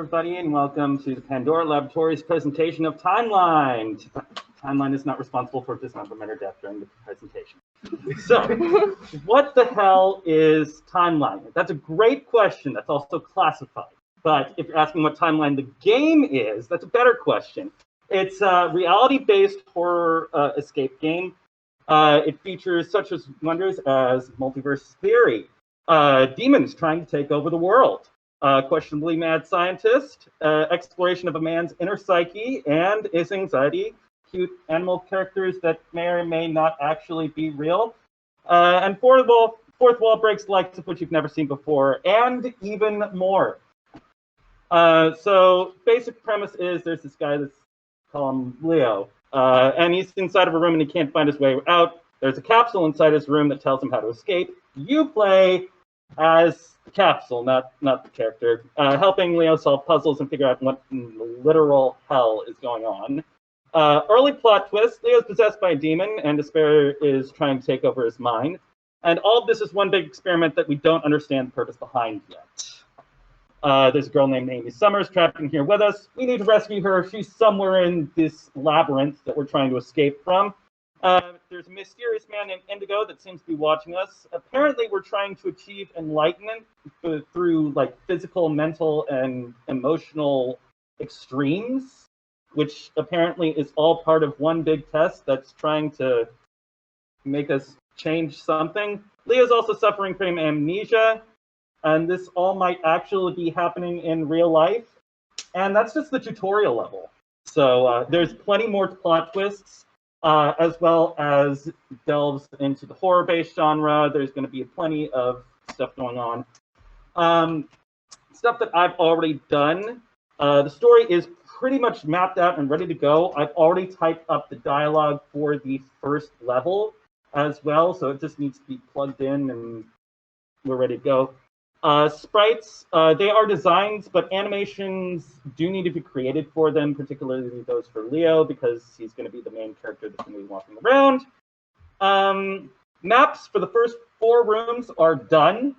everybody, and welcome to the Pandora Laboratories presentation of Timeline. Timeline is not responsible for dismemberment or death during the presentation. So, what the hell is Timeline? That's a great question. That's also classified. But if you're asking what Timeline the game is, that's a better question. It's a reality-based horror escape game. It features such as wonders as multiverse theory, demons trying to take over the world, questionably mad scientist, exploration of a man's inner psyche and his anxiety, cute animal characters that may or may not actually be real, and fourth wall breaks likes of which you've never seen before, and even more. So basic premise is there's this guy that's call him Leo, and he's inside of a room and he can't find his way out. There's a capsule inside his room that tells him how to escape. You play as the capsule, not the character, helping Leo solve puzzles and figure out what in the literal hell is going on. Early plot twist, Leo's possessed by a demon and despair is trying to take over his mind. And all of this is one big experiment that we don't understand the purpose behind yet. There's a girl named Amy Summers trapped in here with us. We need to rescue her. She's somewhere in this labyrinth that we're trying to escape from. There's a mysterious man named Indigo that seems to be watching us. Apparently, we're trying to achieve enlightenment through like physical, mental, and emotional extremes, which apparently is all part of one big test that's trying to make us change something. Leo's also suffering from amnesia, and this all might actually be happening in real life. And that's just the tutorial level. So there's plenty more plot twists. As well as delves into the horror-based genre. There's going to be plenty of stuff going on. Stuff that I've already done. The story is pretty much mapped out and ready to go. I've already typed up the dialogue for the first level as well, so it just needs to be plugged in and we're ready to go. Sprites, they are designs, but animations do need to be created for them, particularly those for Leo, because he's going to be the main character that's going to be walking around. Maps for the first 4 rooms are done.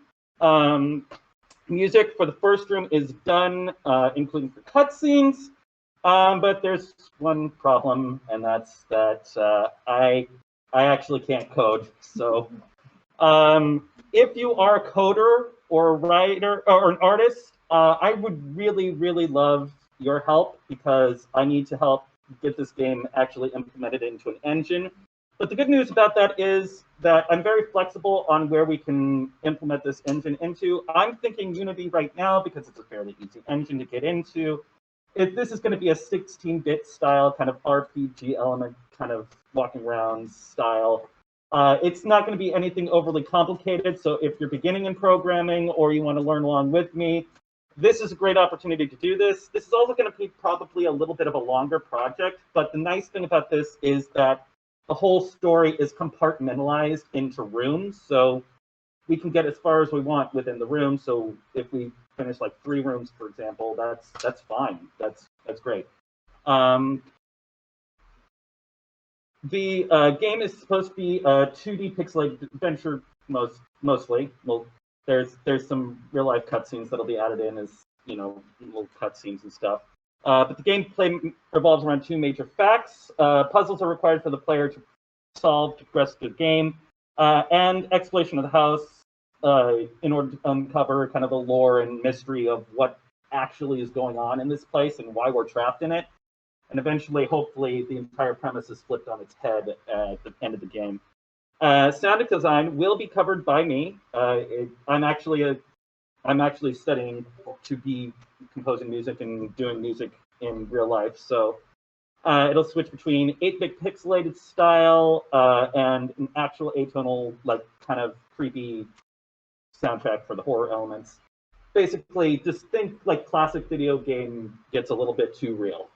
Music for the first room is done, including for cutscenes. But there's one problem, and that's that I actually can't code. So if you are a coder, or a writer, or an artist, I would really, really love your help because I need to help get this game actually implemented into an engine. But the good news about that is that I'm very flexible on where we can implement this engine into. I'm thinking Unity right now because it's a fairly easy engine to get into. If this is going to be a 16-bit style kind of RPG element, kind of walking around style, it's not going to be anything overly complicated, so if you're beginning in programming or you want to learn along with me, this is a great opportunity to do this. This is also going to be probably a little bit of a longer project, but the nice thing about this is that the whole story is compartmentalized into rooms, so we can get as far as we want within the room. So if we finish like 3 rooms, for example, that's fine. That's great. The game is supposed to be a 2D pixelated adventure mostly. Well, there's some real life cutscenes that'll be added in as little cutscenes and stuff. But the gameplay revolves around 2 major facts. Puzzles are required for the player to solve to progress the game, and exploration of the house in order to uncover kind of the lore and mystery of what actually is going on in this place and why we're trapped in it. And eventually, hopefully, the entire premise is flipped on its head at the end of the game. Sound design will be covered by me. I'm actually studying to be composing music and doing music in real life. So it'll switch between 8-bit pixelated style and an actual atonal, like kind of creepy soundtrack for the horror elements. Basically, just think like classic video game gets a little bit too real.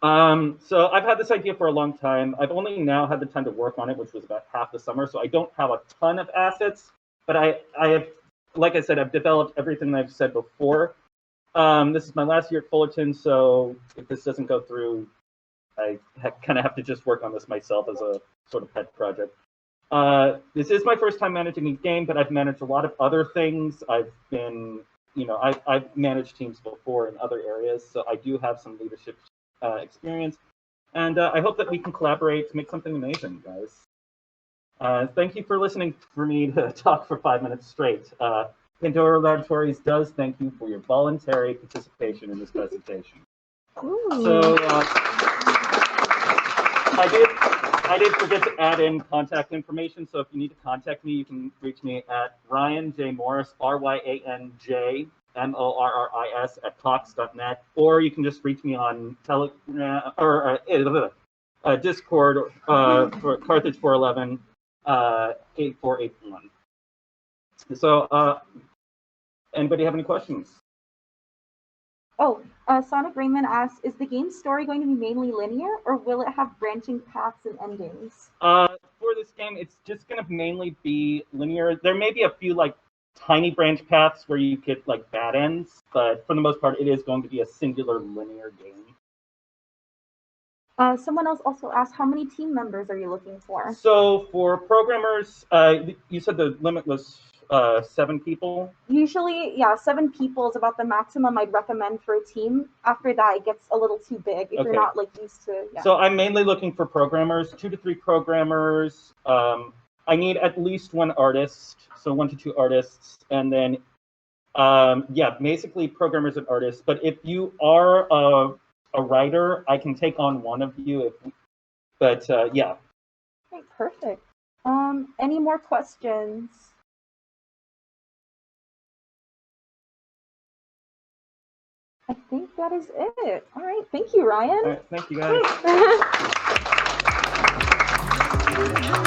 So I've had this idea for a long time. I've only now had the time to work on it, which was about half the summer, so I don't have a ton of assets, but I have, like I said, I've developed everything I've said before. This is my last year at Fullerton, so if this doesn't go through, I kind of have to just work on this myself as a sort of pet project. This is my first time managing a game, but I've managed a lot of other things. I've been I've managed teams before in other areas, so I do have some leadership experience. And I hope that we can collaborate to make something amazing, guys. Thank you for listening for me to talk for 5 minutes straight. Pandora Laboratories does thank you for your voluntary participation in this presentation. Ooh. So I did forget to add in contact information. So if you need to contact me, you can reach me at Ryan J. Morris, RyanJMorris @cox.net, or you can just reach me on Telegram or Discord for Carthage 411 8481. So anybody have any questions? Oh, Sonic Raymond asks, is the game's story going to be mainly linear, or will it have branching paths and endings? For this game, it's just going to mainly be linear. There may be a few tiny branch paths where you get bad ends, but for the most part, it is going to be a singular linear game. Someone else also asked, how many team members are you looking for? So for programmers, you said the limit was 7 people? Usually, yeah, 7 people is about the maximum I'd recommend for a team. After that, it gets a little too big if you're not used to. Yeah. So I'm mainly looking for programmers, 2 to 3 programmers. I need at least 1 artist, so 1 to 2 artists, and then basically programmers and artists. But if you are a writer, I can take on 1 of you. Yeah. Okay, perfect. Any more questions? I think that is it. All right. Thank you, Ryan. All right. Thank you, guys.